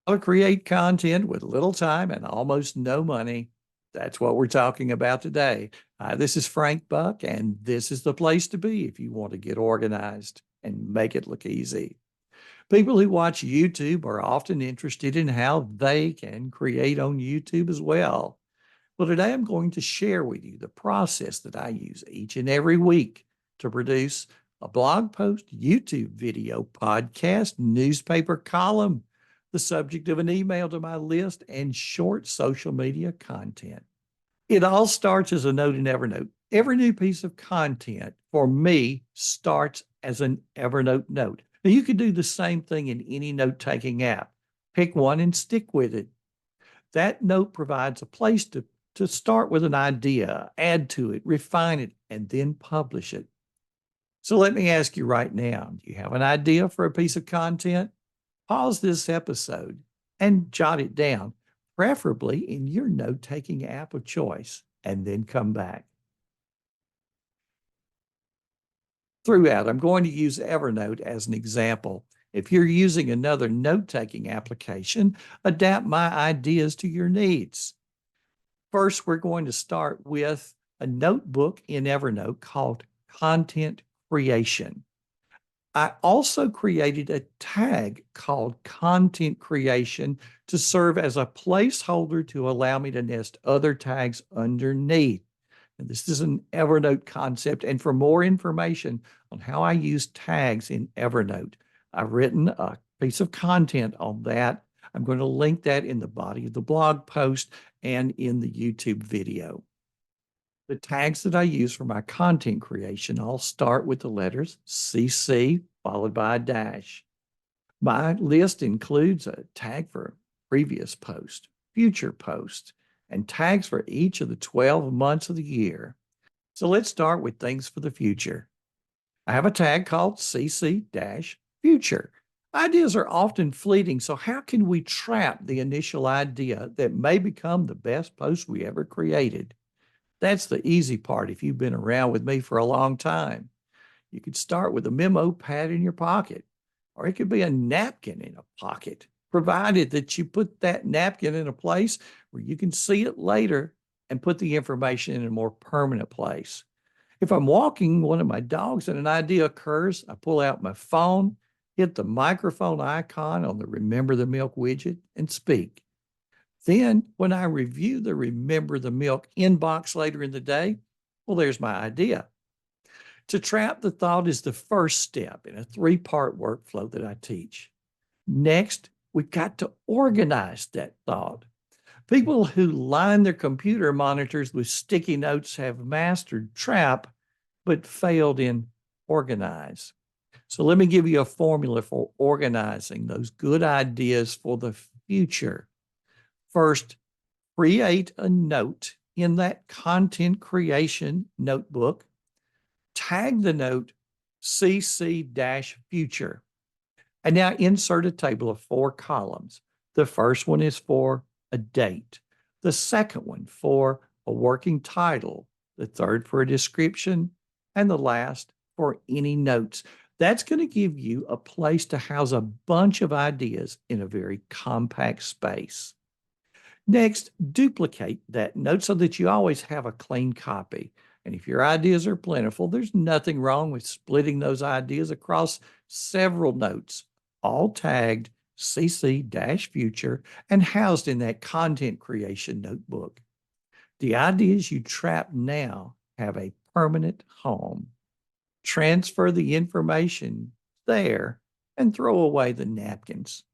How to create content with little time and almost no money. That's what we're talking about today. Hi, this is Frank Buck, and this is the place to be if you want to get organized and make it look easy. People who watch YouTube are often interested in how they can create on YouTube as well. Well, today I'm going to share with you the process that I use each and every week to produce a blog post, YouTube video, podcast, newspaper column, the subject of an email to my list, and short social media content. It all starts as a note in Evernote. Every new piece of content for me starts as an Evernote note. Now, you can do the same thing in any note taking app. Pick one and stick with it. That note provides a place to start with an idea, add to it, refine it, and then publish it. So let me ask you right now, do you have an idea for a piece of content? Pause this episode and jot it down, preferably in your note-taking app of choice, and then come back. Throughout, I'm going to use Evernote as an example. If you're using another note-taking application, adapt my ideas to your needs. First, we're going to start with a notebook in Evernote called Content Creation. I also created a tag called Content Creation to serve as a placeholder to allow me to nest other tags underneath. And this is an Evernote concept. And for more information on how I use tags in Evernote, I've written a piece of content on that. I'm going to link that in the body of the blog post and in the YouTube video. The tags that I use for my content creation all start with the letters CC followed by a dash. My list includes a tag for previous post, future post, and tags for each of the 12 months of the year. So let's start with things for the future. I have a tag called CC-future. Ideas are often fleeting, so how can we trap the initial idea that may become the best post we ever created? That's the easy part if you've been around with me for a long time. You could start with a memo pad in your pocket, or it could be a napkin in a pocket, provided that you put that napkin in a place where you can see it later and put the information in a more permanent place. If I'm walking one of my dogs and an idea occurs, I pull out my phone, hit the microphone icon on the Remember the Milk widget, and speak. Then, when I review the Remember the Milk inbox later in the day, well, there's my idea. To trap the thought is the first step in a three-part workflow that I teach. Next, we've got to organize that thought. People who line their computer monitors with sticky notes have mastered trap, but failed in organize. So let me give you a formula for organizing those good ideas for the future. First, create a note in that content creation notebook. Tag the note CC-future. And now insert a table of 4 columns. The first one is for a date. The second one for a working title. The third for a description. And the last for any notes. That's going to give you a place to house a bunch of ideas in a very compact space. Next, duplicate that note so that you always have a clean copy. And if your ideas are plentiful, there's nothing wrong with splitting those ideas across several notes, all tagged CC-future and housed in that content creation notebook. The ideas you trap now have a permanent home. Transfer the information there and throw away the napkins.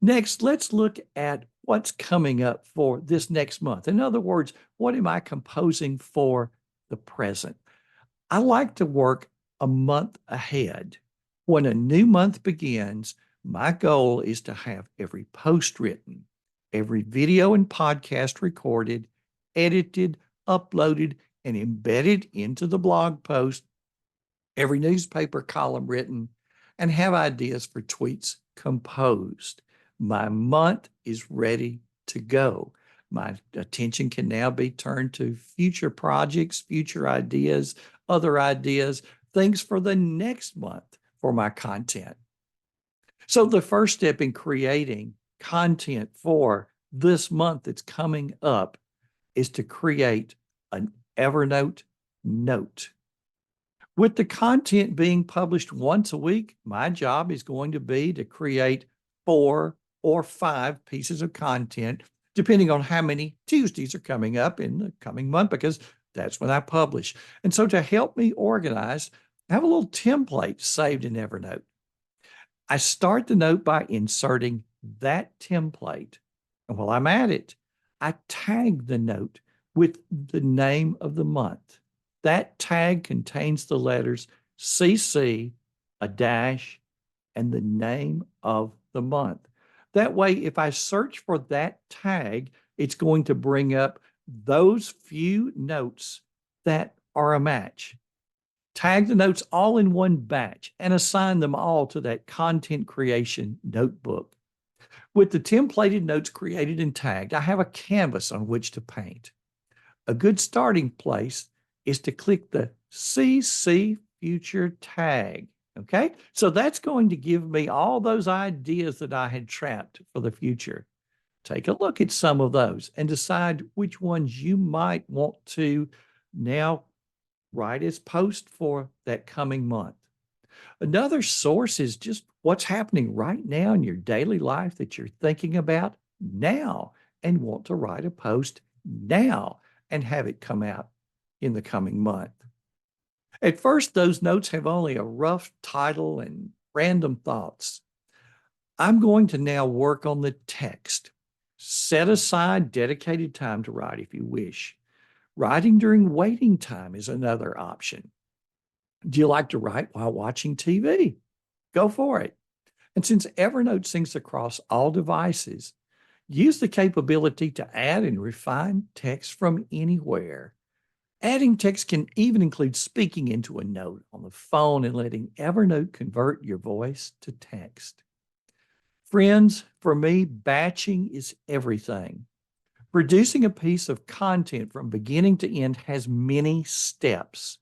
Next, let's look at what's coming up for this next month. In other words, what am I composing for the present? I like to work a month ahead. When a new month begins, my goal is to have every post written, every video and podcast recorded, edited, uploaded, and embedded into the blog post, every newspaper column written, and have ideas for tweets composed. My month is ready to go. My attention can now be turned to future projects, future ideas, other ideas, things for the next month for my content. So the first step in creating content for this month that's coming up is to create an Evernote note. With the content being published once a week, my job is going to be to create 4 or 5 pieces of content, depending on how many Tuesdays are coming up in the coming month, because that's when I publish. And so to help me organize, I have a little template saved in Evernote. I start the note by inserting that template. And while I'm at it, I tag the note with the name of the month. That tag contains the letters CC, a dash, and the name of the month. That way, if I search for that tag, it's going to bring up those few notes that are a match. Tag the notes all in one batch and assign them all to that content creation notebook. With the templated notes created and tagged, I have a canvas on which to paint. A good starting place is to click the CC Future tag. Okay, so that's going to give me all those ideas that I had trapped for the future. Take a look at some of those and decide which ones you might want to now write as post for that coming month. Another source is just what's happening right now in your daily life that you're thinking about now and want to write a post now and have it come out in the coming month. At first, those notes have only a rough title and random thoughts. I'm going to now work on the text. Set aside dedicated time to write if you wish. Writing during waiting time is another option. Do you like to write while watching TV? Go for it. And since Evernote syncs across all devices, use the capability to add and refine text from anywhere. Adding text can even include speaking into a note on the phone and letting Evernote convert your voice to text. Friends, for me, batching is everything. Producing a piece of content from beginning to end has many steps.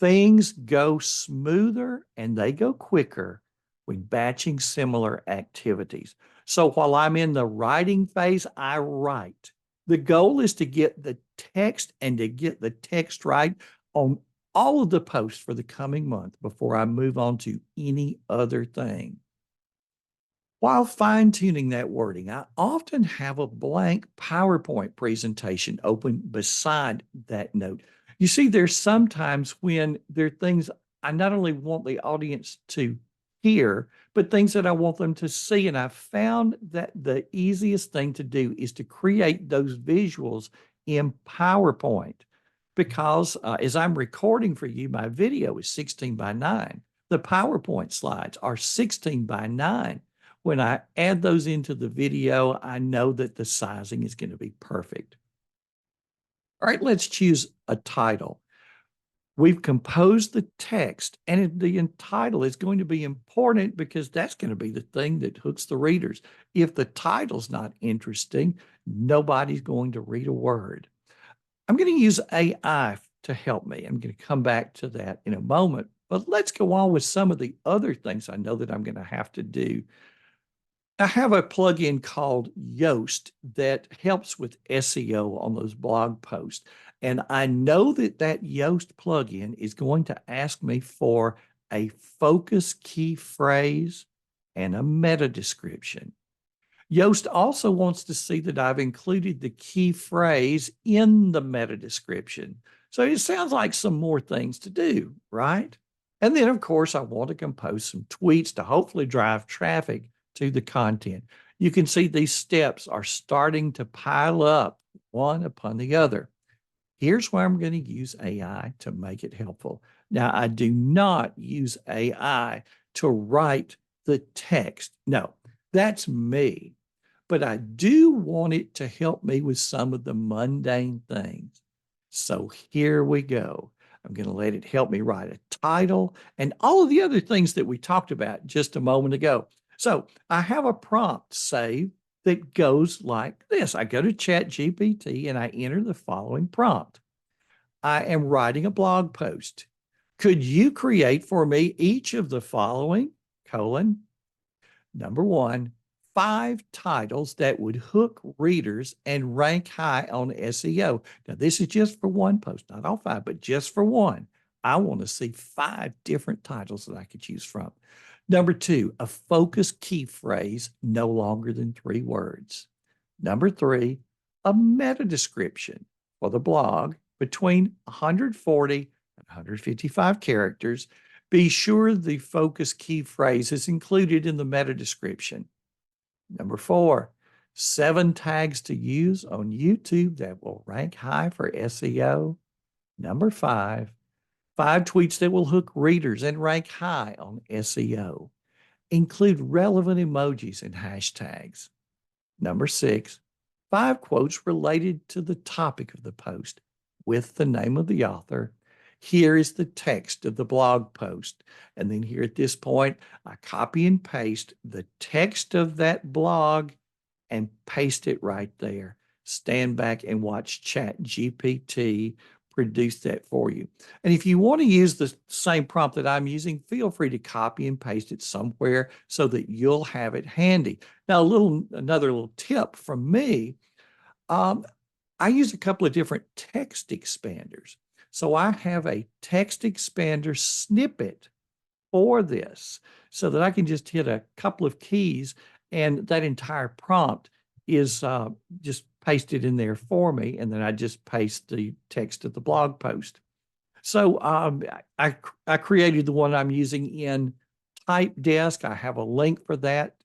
Things go smoother and they go quicker when batching similar activities. So while I'm in the writing phase, I write. The goal is to get the text and to get the text right on all of the posts for the coming month before I move on to any other thing. While fine-tuning that wording, I often have a blank PowerPoint presentation open beside that note. You see, there's sometimes when there are things I not only want the audience to hear, but things that I want them to see. And I found that the easiest thing to do is to create those visuals in PowerPoint because as I'm recording for you, my video is 16 by 9. The PowerPoint slides are 16 by 9. When I add those into the video, I know that the sizing is going to be perfect. All right, let's choose a title. We've composed the text, and the title is going to be important because that's going to be the thing that hooks the readers. If the title's not interesting, nobody's going to read a word. I'm going to use AI to help me. I'm going to come back to that in a moment, but let's go on with some of the other things I know that I'm going to have to do. I have a plugin called Yoast that helps with SEO on those blog posts. And I know that that Yoast plugin is going to ask me for a focus key phrase and a meta description. Yoast also wants to see that I've included the key phrase in the meta description. So it sounds like some more things to do, right? And then, of course, I want to compose some tweets to hopefully drive traffic to the content. You can see these steps are starting to pile up one upon the other. Here's where I'm going to use AI to make it helpful. Now, I do not use AI to write the text. No, that's me. But I do want it to help me with some of the mundane things. So here we go. I'm going to let it help me write a title and all of the other things that we talked about just a moment ago. So I have a prompt saved that goes like this. I go to ChatGPT and I enter the following prompt. I am writing a blog post. Could you create for me each of the following, : number 1, 5 titles that would hook readers and rank high on SEO. Now, this is just for one post, not all 5, but just for one. I want to see 5 different titles that I could choose from. Number 2, a focus key phrase no longer than 3 words. Number 3, a meta description for the blog between 140 and 155 characters. Be sure the focus key phrase is included in the meta description. Number 4, 7 tags to use on YouTube that will rank high for SEO. Number 5, 5 tweets that will hook readers and rank high on SEO. Include relevant emojis and hashtags. Number 6, 5 quotes related to the topic of the post with the name of the author. Here is the text of the blog post. And then here at this point, I copy and paste the text of that blog and paste it right there. Stand back and watch ChatGPT produce that for you. And if you want to use the same prompt that I'm using, feel free to copy and paste it somewhere so that you'll have it handy. Now, another little tip from me, I use a couple of different text expanders. So I have a text expander snippet for this so that I can just hit a couple of keys and that entire prompt is just pasted in there for me. And then I just paste the text of the blog post. So I created the one I'm using in Typedesk. I have a link for that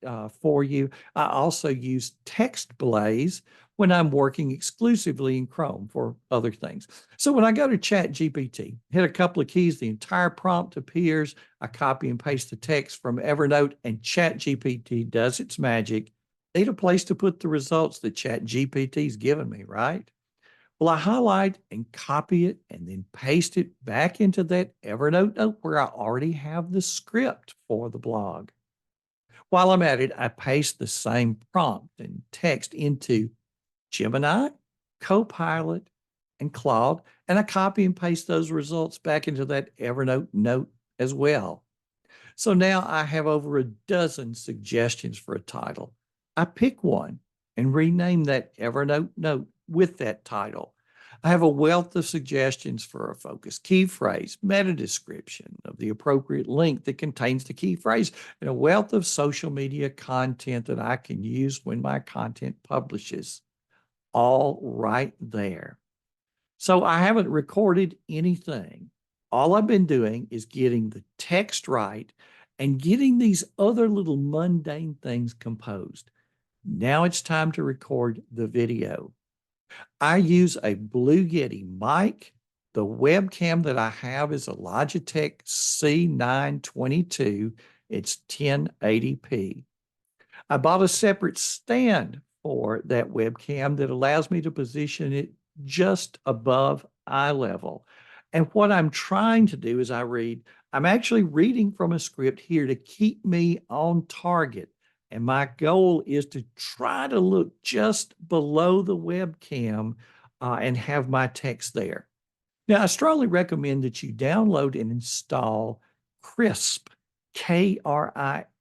for you. I also use TextBlaze when I'm working exclusively in Chrome for other things. So when I go to ChatGPT, hit a couple of keys, the entire prompt appears. I copy and paste the text from Evernote, and ChatGPT does its magic. Need a place to put the results that ChatGPT's given me, right? Well, I highlight and copy it and then paste it back into that Evernote note where I already have the script for the blog. While I'm at it, I paste the same prompt and text into Gemini, Copilot, and Claude, and I copy and paste those results back into that Evernote note as well. So now I have over a dozen suggestions for a title. I pick one and rename that Evernote note with that title. I have a wealth of suggestions for a focus key phrase, meta description of the appropriate link that contains the key phrase, and a wealth of social media content that I can use when my content publishes. All right there. So I haven't recorded anything. All I've been doing is getting the text right and getting these other little mundane things composed. Now it's time to record the video. I use a Blue Yeti mic. The webcam that I have is a Logitech C922. It's 1080p. I bought a separate stand for that webcam that allows me to position it just above eye level. And what I'm trying to do is I'm actually reading from a script here to keep me on target. And my goal is to try to look just below the webcam and have my text there. Now, I strongly recommend that you download and install Krisp, Krisp,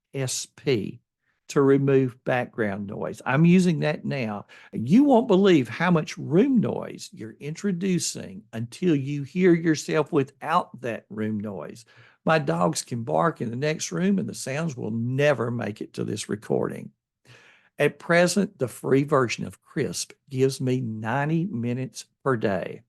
to remove background noise. I'm using that now. You won't believe how much room noise you're introducing until you hear yourself without that room noise. My dogs can bark in the next room and the sounds will never make it to this recording. At present, the free version of Krisp gives me 90 minutes per day.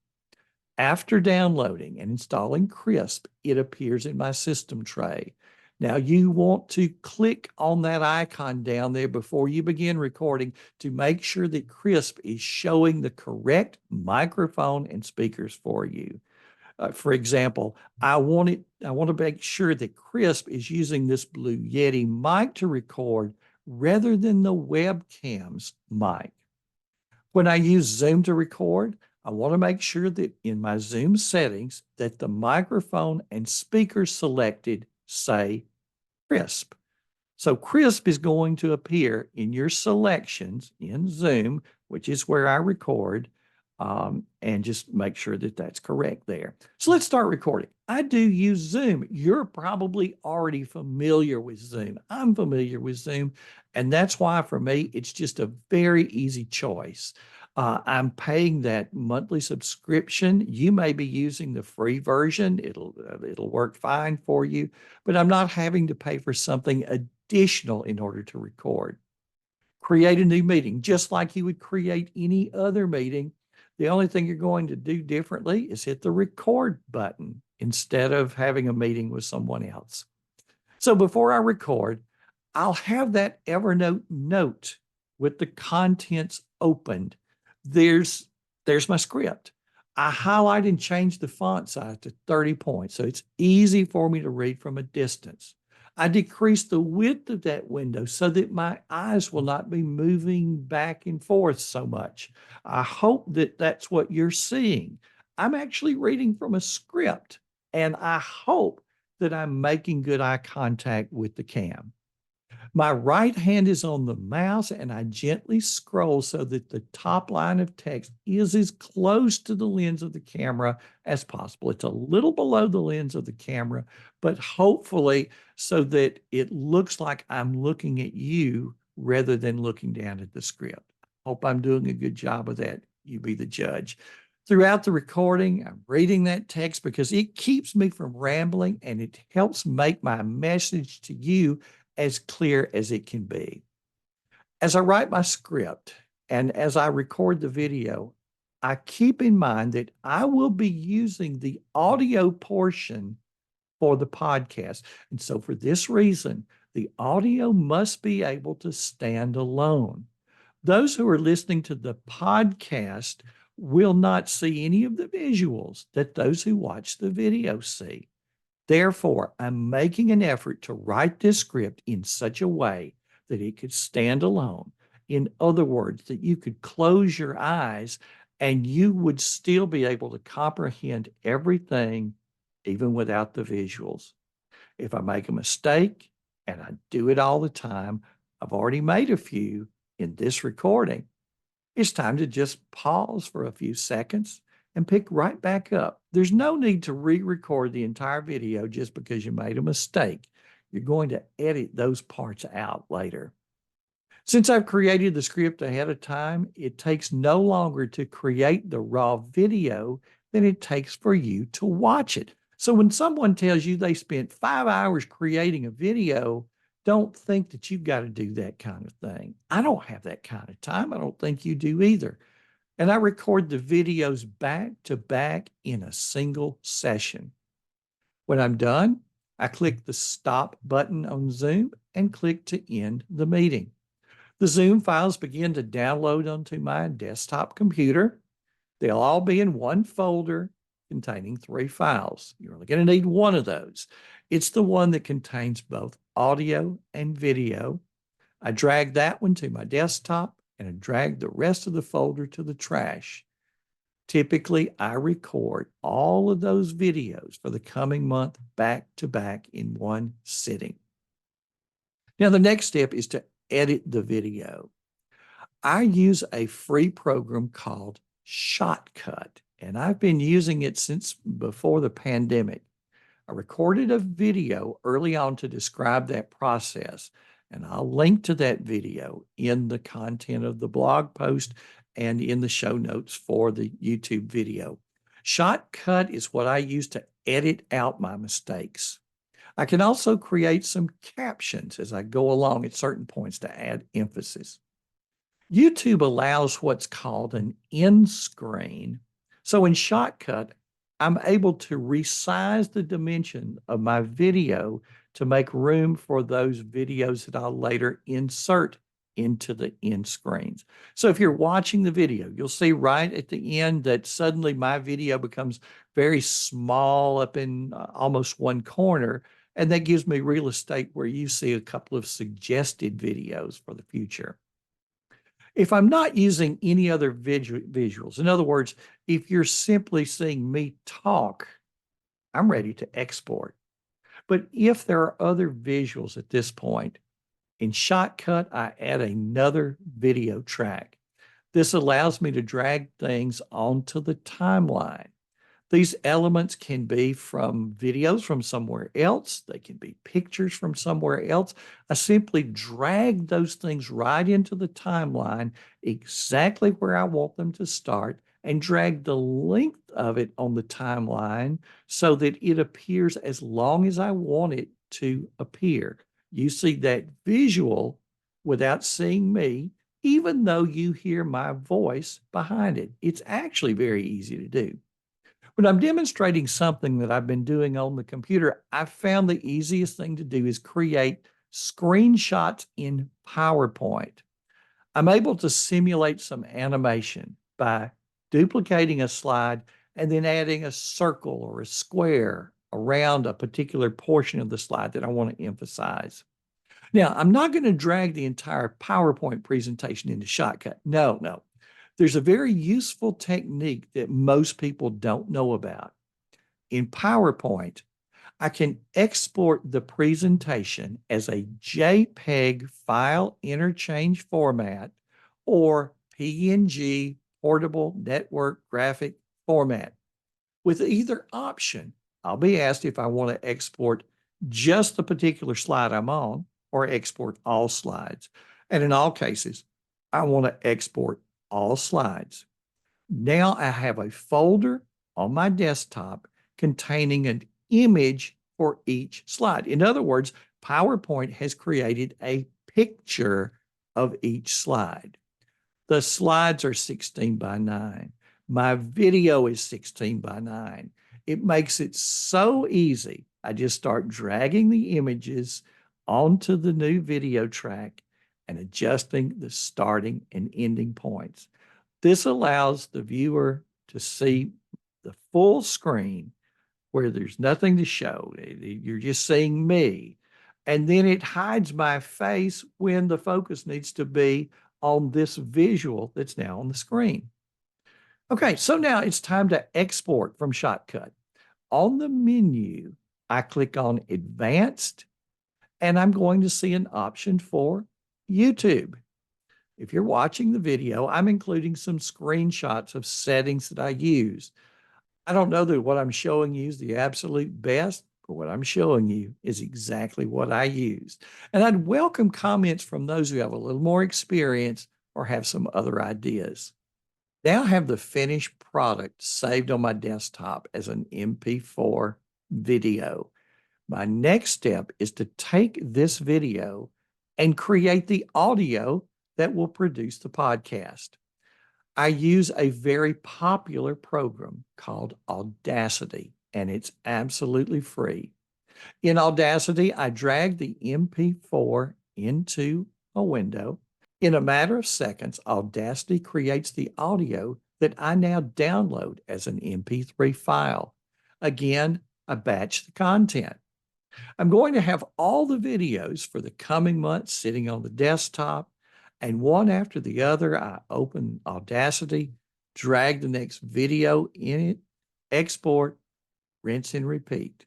After downloading and installing Krisp, it appears in my system tray. Now you want to click on that icon down there before you begin recording to make sure that Krisp is showing the correct microphone and speakers for you. For example, I want to make sure that Krisp is using this Blue Yeti mic to record rather than the webcam's mic. When I use Zoom to record, I want to make sure that in my Zoom settings that the microphone and speakers selected say Krisp. So Krisp is going to appear in your selections in Zoom, which is where I record, and just make sure that that's correct there. So let's start recording. I do use Zoom. You're probably already familiar with Zoom. I'm familiar with Zoom, and that's why for me, it's just a very easy choice. I'm paying that monthly subscription. You may be using the free version. It'll work fine for you, but I'm not having to pay for something additional in order to record. Create a new meeting, just like you would create any other meeting. The only thing you're going to do differently is hit the record button instead of having a meeting with someone else. So before I record, I'll have that Evernote note with the contents opened. There's my script. I highlight and change the font size to 30 points, so it's easy for me to read from a distance. I decrease the width of that window so that my eyes will not be moving back and forth so much. I hope that that's what you're seeing. I'm actually reading from a script, and I hope that I'm making good eye contact with the cam. My right hand is on the mouse, and I gently scroll so that the top line of text is as close to the lens of the camera as possible. It's a little below the lens of the camera, but hopefully so that it looks like I'm looking at you rather than looking down at the script. Hope I'm doing a good job of that. You be the judge. Throughout the recording, I'm reading that text because it keeps me from rambling, and it helps make my message to you as clear as it can be. As I write my script and as I record the video, I keep in mind that I will be using the audio portion for the podcast. And so for this reason, the audio must be able to stand alone. Those who are listening to the podcast will not see any of the visuals that those who watch the video see. Therefore, I'm making an effort to write this script in such a way that it could stand alone. In other words, that you could close your eyes and you would still be able to comprehend everything, even without the visuals. If I make a mistake, and I do it all the time, I've already made a few in this recording, it's time to just pause for a few seconds and pick right back up. There's no need to re-record the entire video just because you made a mistake. You're going to edit those parts out later. Since I've created the script ahead of time, it takes no longer to create the raw video than it takes for you to watch it. So when someone tells you they spent 5 hours creating a video, don't think that you've got to do that kind of thing. I don't have that kind of time. I don't think you do either. And I record the videos back to back in a single session. When I'm done, I click the stop button on Zoom and click to end the meeting. The Zoom files begin to download onto my desktop computer. They'll all be in one folder containing 3 files. You're only going to need one of those. It's the one that contains both audio and video. I drag that one to my desktop, and I drag the rest of the folder to the trash. Typically, I record all of those videos for the coming month back to back in one sitting. Now, the next step is to edit the video. I use a free program called Shotcut, and I've been using it since before the pandemic. I recorded a video early on to describe that process, and I'll link to that video in the content of the blog post and in the show notes for the YouTube video. Shotcut is what I use to edit out my mistakes. I can also create some captions as I go along at certain points to add emphasis. YouTube allows what's called an end screen. So in Shotcut, I'm able to resize the dimension of my video to make room for those videos that I'll later insert into the end screens. So if you're watching the video, you'll see right at the end that suddenly my video becomes very small up in almost one corner, and that gives me real estate where you see a couple of suggested videos for the future. If I'm not using any other visuals, in other words, if you're simply seeing me talk, I'm ready to export. But if there are other visuals at this point, in Shotcut, I add another video track. This allows me to drag things onto the timeline. These elements can be from videos from somewhere else. They can be pictures from somewhere else. I simply drag those things right into the timeline exactly where I want them to start and drag the length of it on the timeline so that it appears as long as I want it to appear. You see that visual without seeing me, even though you hear my voice behind it. It's actually very easy to do. When I'm demonstrating something that I've been doing on the computer, I've found the easiest thing to do is create screenshots in PowerPoint. I'm able to simulate some animation by duplicating a slide and then adding a circle or a square around a particular portion of the slide that I want to emphasize. Now, I'm not going to drag the entire PowerPoint presentation into Shotcut. No, no. There's a very useful technique that most people don't know about. In PowerPoint, I can export the presentation as a JPEG file interchange format or PNG portable network graphic format. With either option, I'll be asked if I want to export just the particular slide I'm on or export all slides. And in all cases, I want to export all slides. Now I have a folder on my desktop containing an image for each slide. In other words, PowerPoint has created a picture of each slide. The slides are 16 by 9. My video is 16 by 9. It makes it so easy. I just start dragging the images onto the new video track and adjusting the starting and ending points. This allows the viewer to see the full screen where there's nothing to show. You're just seeing me. And then it hides my face when the focus needs to be on this visual that's now on the screen. Okay, so now it's time to export from Shotcut. On the menu, I click on Advanced, and I'm going to see an option for YouTube. If you're watching the video, I'm including some screenshots of settings that I use. I don't know that what I'm showing you is the absolute best, but what I'm showing you is exactly what I used. And I'd welcome comments from those who have a little more experience or have some other ideas. Now I have the finished product saved on my desktop as an MP4 video. My next step is to take this video and create the audio that will produce the podcast. I use a very popular program called Audacity, and it's absolutely free. In Audacity, I drag the MP4 into a window. In a matter of seconds, Audacity creates the audio that I now download as an MP3 file. Again, I batch the content. I'm going to have all the videos for the coming months sitting on the desktop, and one after the other, I open Audacity, drag the next video in it, export, rinse and repeat.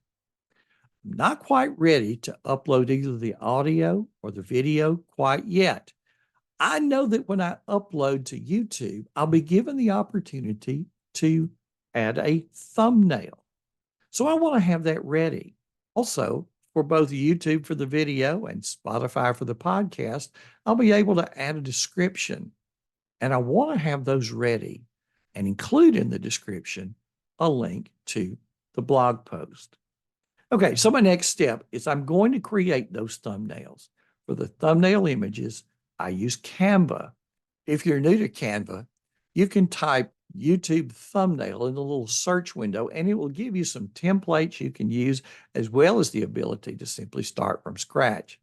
I'm not quite ready to upload either the audio or the video quite yet. I know that when I upload to YouTube, I'll be given the opportunity to add a thumbnail. So I want to have that ready. Also, for both YouTube for the video and Spotify for the podcast, I'll be able to add a description. And I want to have those ready and include in the description a link to the blog post. Okay, so my next step is I'm going to create those thumbnails. For the thumbnail images, I use Canva. If you're new to Canva, you can type YouTube thumbnail in the little search window, and it will give you some templates you can use, as well as the ability to simply start from scratch.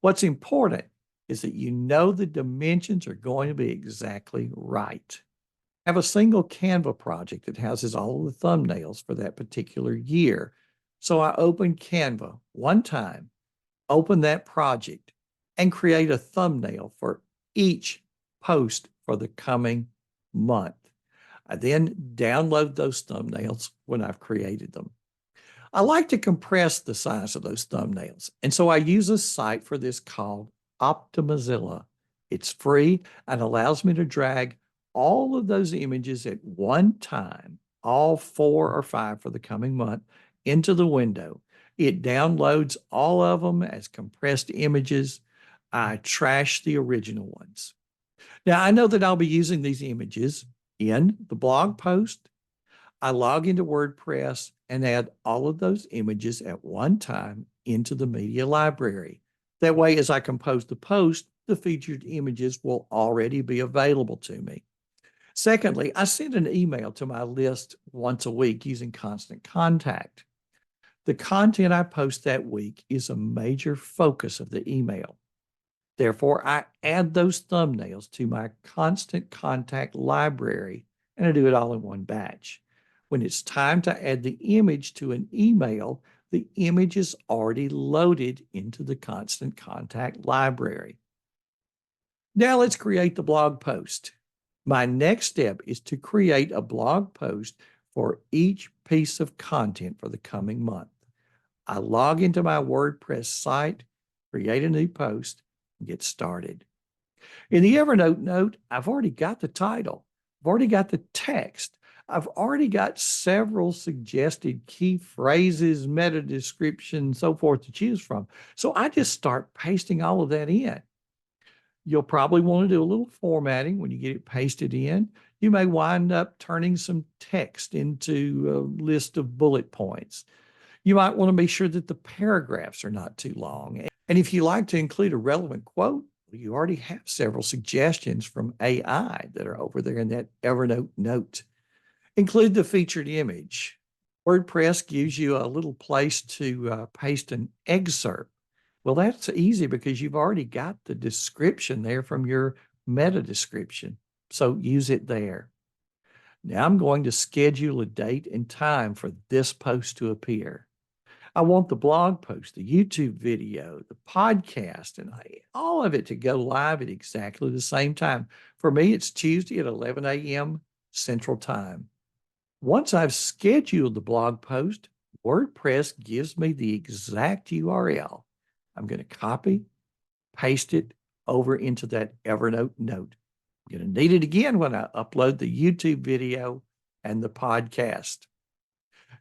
What's important is that you know the dimensions are going to be exactly right. I have a single Canva project that houses all of the thumbnails for that particular year. So I open Canva one time, open that project, and create a thumbnail for each post for the coming month. I then download those thumbnails when I've created them. I like to compress the size of those thumbnails, and so I use a site for this called Optimizilla. It's free and allows me to drag all of those images at one time, all 4 or 5 for the coming month, into the window. It downloads all of them as compressed images. I trash the original ones. Now, I know that I'll be using these images in the blog post. I log into WordPress and add all of those images at one time into the media library. That way, as I compose the post, the featured images will already be available to me. Secondly, I send an email to my list once a week using Constant Contact. The content I post that week is a major focus of the email. Therefore, I add those thumbnails to my Constant Contact library, and I do it all in one batch. When it's time to add the image to an email, the image is already loaded into the Constant Contact library. Now let's create the blog post. My next step is to create a blog post for each piece of content for the coming month. I log into my WordPress site, create a new post, and get started. In the Evernote note, I've already got the title. I've already got the text. I've already got several suggested key phrases, meta description, so forth to choose from. So I just start pasting all of that in. You'll probably want to do a little formatting when you get it pasted in. You may wind up turning some text into a list of bullet points. You might want to be sure that the paragraphs are not too long. And if you like to include a relevant quote, you already have several suggestions from AI that are over there in that Evernote note. Include the featured image. WordPress gives you a little place to paste an excerpt. Well, that's easy because you've already got the description there from your meta description. So use it there. Now I'm going to schedule a date and time for this post to appear. I want the blog post, the YouTube video, the podcast, and all of it to go live at exactly the same time. For me, it's Tuesday at 11 a.m. Central Time. Once I've scheduled the blog post, WordPress gives me the exact URL. I'm going to copy, paste it over into that Evernote note. I'm going to need it again when I upload the YouTube video and the podcast.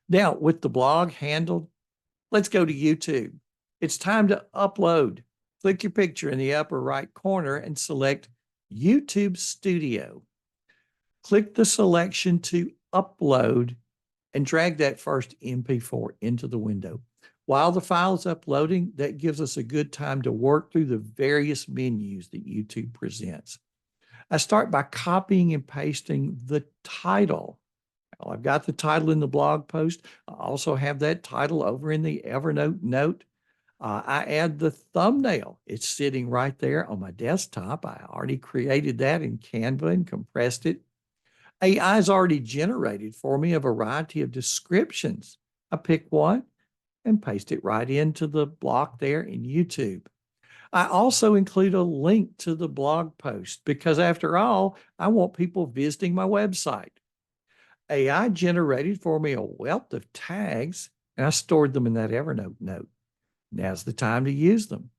Now, with the blog handled, let's go to YouTube. It's time to upload. Click your picture in the upper right corner and select YouTube Studio. Click the selection to upload and drag that first MP4 into the window. While the file is uploading, that gives us a good time to work through the various menus that YouTube presents. I start by copying and pasting the title. Well, I've got the title in the blog post. I also have that title over in the Evernote note. I add the thumbnail. It's sitting right there on my desktop. I already created that in Canva and compressed it. AI has already generated for me a variety of descriptions. I pick one and paste it right into the block there in YouTube. I also include a link to the blog post because, after all, I want people visiting my website. AI generated for me a wealth of tags, and I stored them in that Evernote note. Now's the time to use them.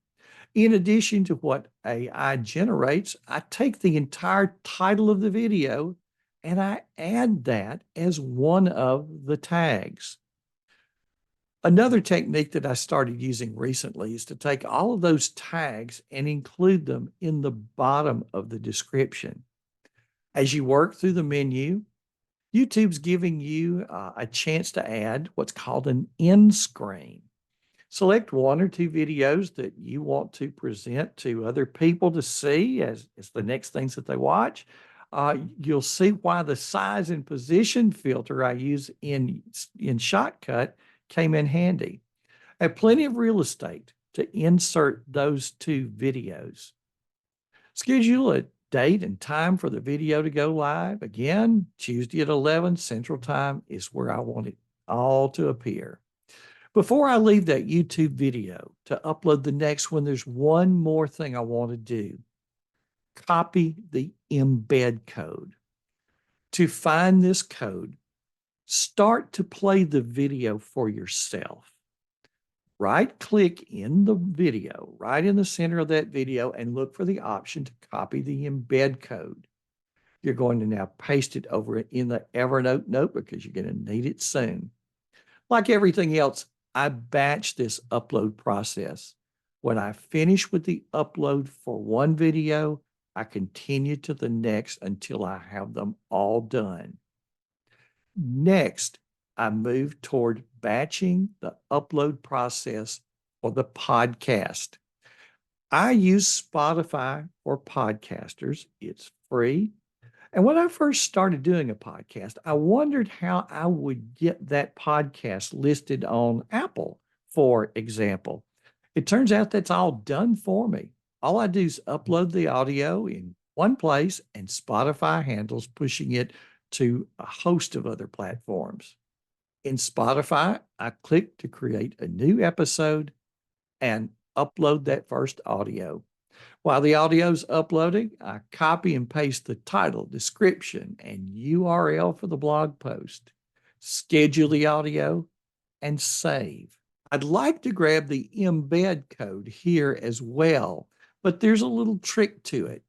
In addition to what AI generates, I take the entire title of the video and I add that as one of the tags. Another technique that I started using recently is to take all of those tags and include them in the bottom of the description. As you work through the menu, YouTube's giving you a chance to add what's called an end screen. Select 1 or 2 videos that you want to present to other people to see as the next things that they watch. You'll see why the size and position filter I use in Shotcut came in handy. I have plenty of real estate to insert those 2 videos. Schedule a date and time for the video to go live. Again, Tuesday at 11 Central Time is where I want it all to appear. Before I leave that YouTube video to upload the next one, there's one more thing I want to do. Copy the embed code. To find this code, start to play the video for yourself. Right-click in the video, right in the center of that video, and look for the option to copy the embed code. You're going to now paste it over in the Evernote notebook because you're going to need it soon. Like everything else, I batch this upload process. When I finish with the upload for one video, I continue to the next until I have them all done. Next, I move toward batching the upload process for the podcast. I use Spotify for podcasters. It's free. And when I first started doing a podcast, I wondered how I would get that podcast listed on Apple, for example. It turns out that's all done for me. All I do is upload the audio in one place, and Spotify handles pushing it to a host of other platforms. In Spotify, I click to create a new episode and upload that first audio. While the audio's uploading, I copy and paste the title, description, and URL for the blog post, schedule the audio, and save. I'd like to grab the embed code here as well, but there's a little trick to it.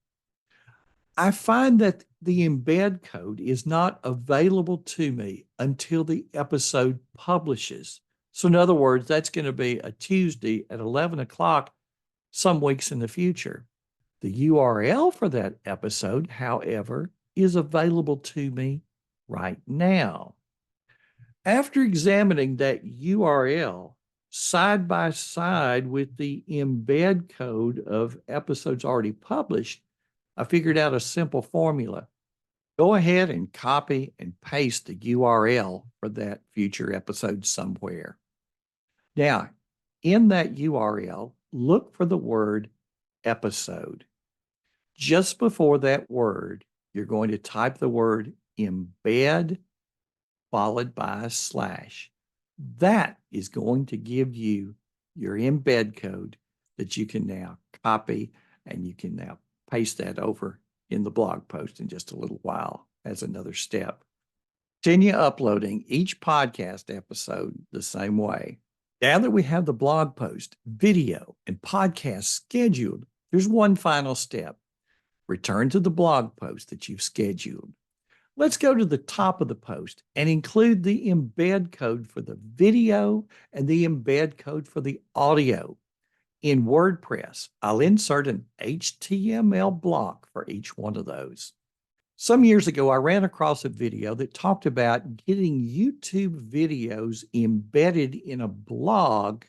I find that the embed code is not available to me until the episode publishes. So in other words, that's going to be a Tuesday at 11 o'clock some weeks in the future. The URL for that episode, however, is available to me right now. After examining that URL side by side with the embed code of episodes already published, I figured out a simple formula. Go ahead and copy and paste the URL for that future episode somewhere. Now, in that URL, look for the word episode. Just before that word, you're going to type the word embed followed by a slash. That is going to give you your embed code that you can now copy, and you can now paste that over in the blog post in just a little while as another step. Continue uploading each podcast episode the same way. Now that we have the blog post, video, and podcast scheduled, there's one final step. Return to the blog post that you've scheduled. Let's go to the top of the post and include the embed code for the video and the embed code for the audio. In WordPress, I'll insert an HTML block for each one of those. Some years ago, I ran across a video that talked about getting YouTube videos embedded in a blog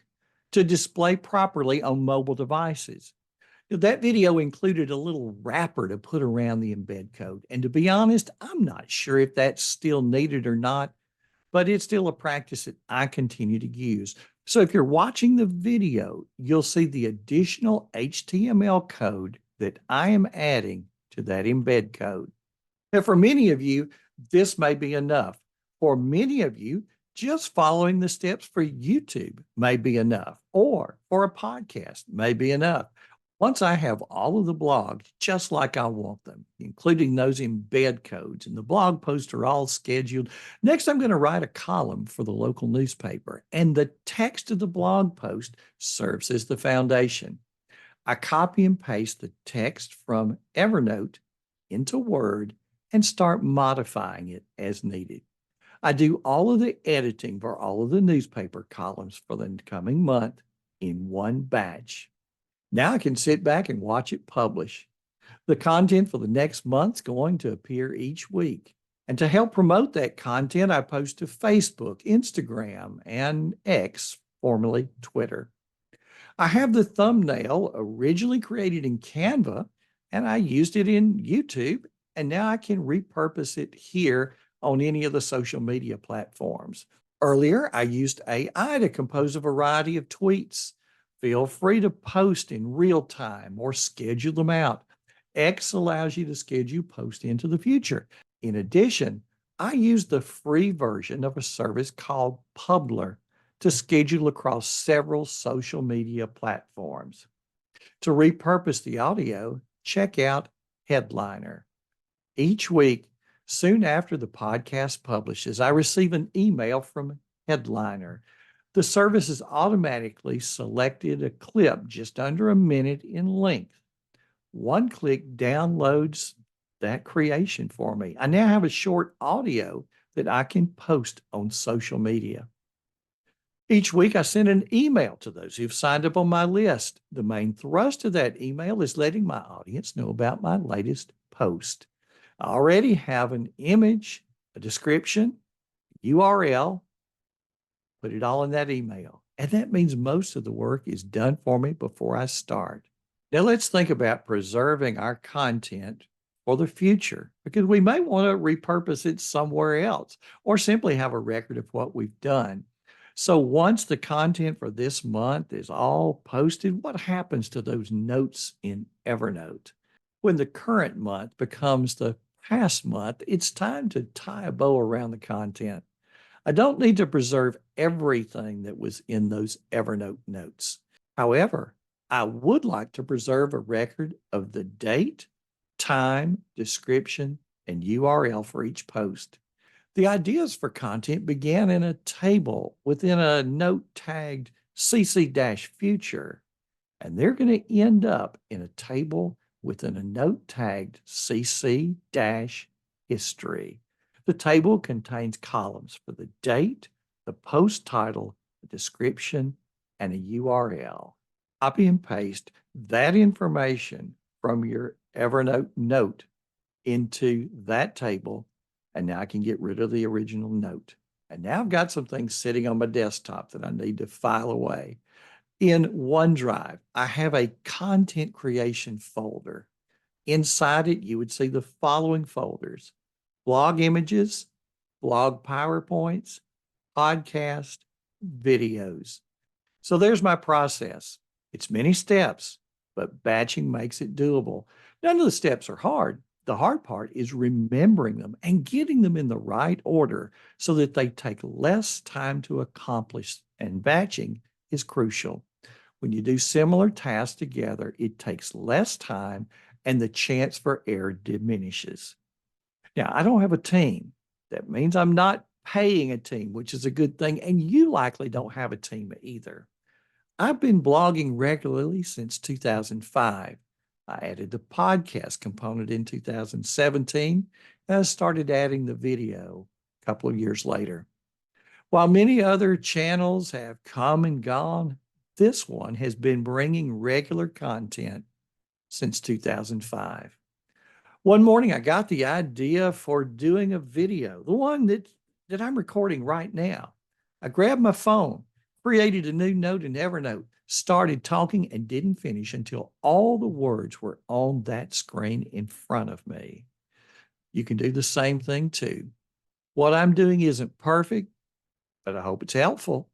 to display properly on mobile devices. That video included a little wrapper to put around the embed code. And to be honest, I'm not sure if that's still needed or not, but it's still a practice that I continue to use. So if you're watching the video, you'll see the additional HTML code that I am adding to that embed code. Now, for many of you, this may be enough. For many of you, just following the steps for YouTube may be enough, or for a podcast may be enough. Once I have all of the blogs just like I want them, including those embed codes, and the blog posts are all scheduled, next I'm going to write a column for the local newspaper, and the text of the blog post serves as the foundation. I copy and paste the text from Evernote into Word and start modifying it as needed. I do all of the editing for all of the newspaper columns for the coming month in one batch. Now I can sit back and watch it publish. The content for the next month's going to appear each week. And to help promote that content, I post to Facebook, Instagram, and X, formerly Twitter. I have the thumbnail originally created in Canva, and I used it in YouTube, and now I can repurpose it here on any of the social media platforms. Earlier, I used AI to compose a variety of tweets. Feel free to post in real time or schedule them out. X allows you to schedule posts into the future. In addition, I use the free version of a service called Publer to schedule across several social media platforms. To repurpose the audio, check out Headliner. Each week, soon after the podcast publishes, I receive an email from Headliner. The service has automatically selected a clip just under a minute in length. One click downloads that creation for me. I now have a short audio that I can post on social media. Each week, I send an email to those who've signed up on my list. The main thrust of that email is letting my audience know about my latest post. I already have an image, a description, URL, put it all in that email. And that means most of the work is done for me before I start. Now, let's think about preserving our content for the future because we may want to repurpose it somewhere else or simply have a record of what we've done. So, once the content for this month is all posted, what happens to those notes in Evernote? When the current month becomes the past month, it's time to tie a bow around the content. I don't need to preserve everything that was in those Evernote notes. However, I would like to preserve a record of the date, time, description, and URL for each post. The ideas for content began in a table within a note tagged CC-future, and they're going to end up in a table within a note tagged CC-history. The table contains columns for the date, the post title, the description, and a URL. Copy and paste that information from your Evernote note into that table, and now I can get rid of the original note. And now I've got some things sitting on my desktop that I need to file away. In OneDrive, I have a content creation folder. Inside it, you would see the following folders: blog images, blog PowerPoints, podcast, videos. So there's my process. It's many steps, but batching makes it doable. None of the steps are hard. The hard part is remembering them and getting them in the right order so that they take less time to accomplish, and batching is crucial. When you do similar tasks together, it takes less time and the chance for error diminishes. Now, I don't have a team. That means I'm not paying a team, which is a good thing, and you likely don't have a team either. I've been blogging regularly since 2005. I added the podcast component in 2017, and I started adding the video a couple of years later. While many other channels have come and gone, this one has been bringing regular content since 2005. One morning, I got the idea for doing a video, the one that I'm recording right now. I grabbed my phone, created a new note in Evernote, started talking, and didn't finish until all the words were on that screen in front of me. You can do the same thing too. What I'm doing isn't perfect, but I hope it's helpful.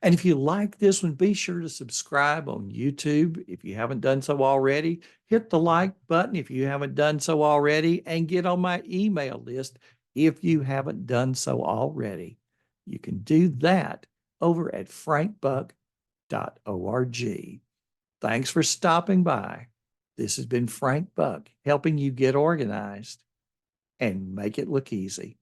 And if you like this one, be sure to subscribe on YouTube if you haven't done so already. Hit the like button if you haven't done so already, and get on my email list if you haven't done so already. You can do that over at frankbuck.org. Thanks for stopping by. This has been Frank Buck, helping you get organized and make it look easy.